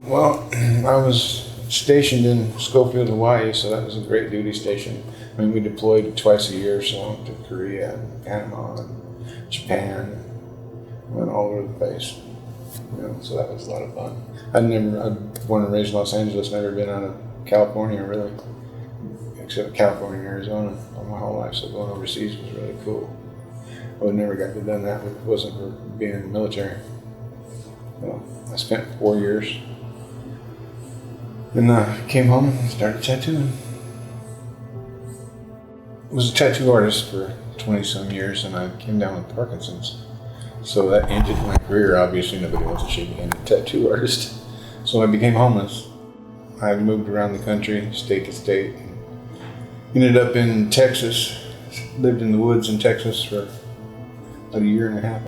Well, I was stationed in Schofield, Hawaii, so that was a great duty station. I mean, we deployed twice a year, so I went to Korea and Panama and Japan, went all over the place. So that was a lot of fun. I'm born and raised in Los Angeles, never been out of California really, except California and Arizona all my whole life, so going overseas was really cool. I would never got to done that if it wasn't for being in the military. I spent 4 years and came home and started tattooing. I was a tattoo artist for 20 some years and I came down with Parkinson's. So that ended my career. Obviously nobody wants to see me as a tattoo artist. So I became homeless. I moved around the country, state to state. Ended up in Texas, lived in the woods in Texas for about a year and a half.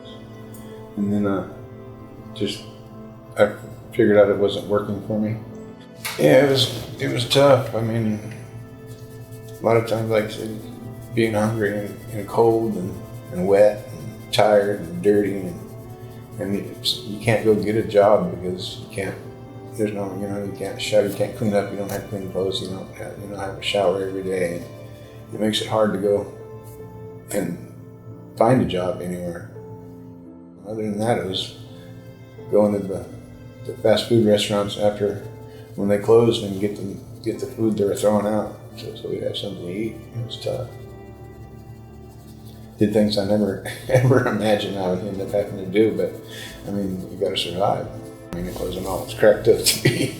And then I figured out it wasn't working for me. Yeah, it was tough. I mean, a lot of times, like I said, being hungry and cold and wet and tired and dirty and you can't go get a job because there's no, you can't shower, you can't clean up, you don't have clean clothes, you don't have a shower every day. And it makes it hard to go and find a job anywhere. Other than that, it was going to the fast food restaurants after when they closed and get the food they were throwing out, so we'd have something to eat. It was tough. Did things I never ever imagined I would end up having to do, but I mean, you got to survive. I mean, it wasn't all it's cracked up to be.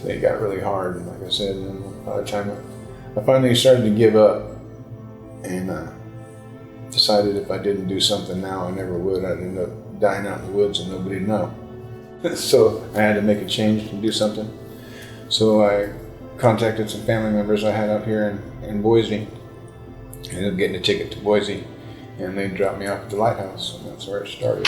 So it got really hard, and like I said, and by the time I finally started to give up and decided if I didn't do something now, I never would. I'd end up dying out in the woods and nobody'd know. So I had to make a change and do something. So I contacted some family members I had out here in Boise. I ended up getting a ticket to Boise, and they dropped me off at the lighthouse, and that's where it started.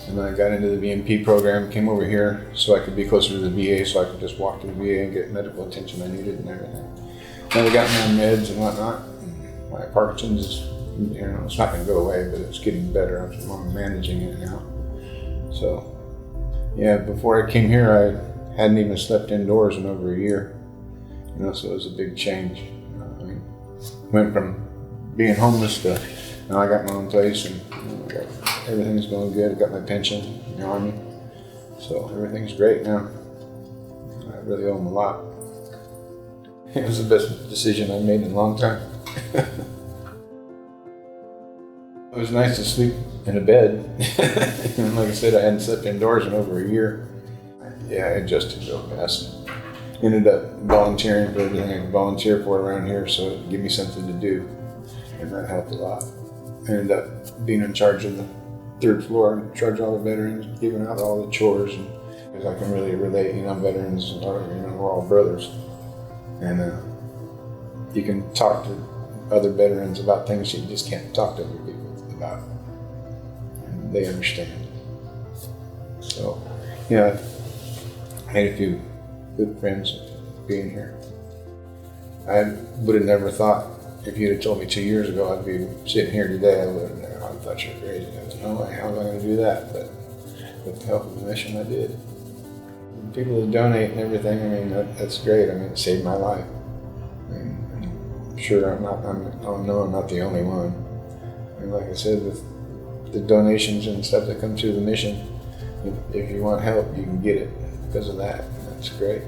And then I got into the VMP program, came over here so I could be closer to the VA, so I could just walk to the VA and get medical attention I needed and everything. Now they got me on meds and whatnot. And my Parkinson's is, it's not going to go away, but it's getting better. I'm managing it now. So, yeah, before I came here, I hadn't even slept indoors in over a year. So it was a big change. I mean, went from being homeless to now I got my own place and everything's going good. I got my pension in the Army, so everything's great now. I really owe them a lot. It was the best decision I made in a long time. It was nice to sleep in a bed. And like I said, I hadn't slept indoors in over a year. Yeah, I adjusted real fast. Ended up volunteering for everything I could volunteer for around here, so it would give me something to do, and that helped a lot. I ended up being in charge of the 3rd floor, in charge of all the veterans, giving out all the chores, and because I can really relate, veterans are, we're all brothers, and you can talk to other veterans about things you just can't talk to other people about, and they understand. So, I made a few good friends being here. I would have never thought, if you'd have told me 2 years ago I'd be sitting here today, I would have never thought you were crazy. I said, no way, how am I going to do that? But with the help of the mission, I did. And people that donate and everything, I mean, that's great. I mean, it saved my life. I'm sure I know I'm not the only one. And like I said, with the donations and stuff that come through the mission, if you want help, you can get it because of that. That's great.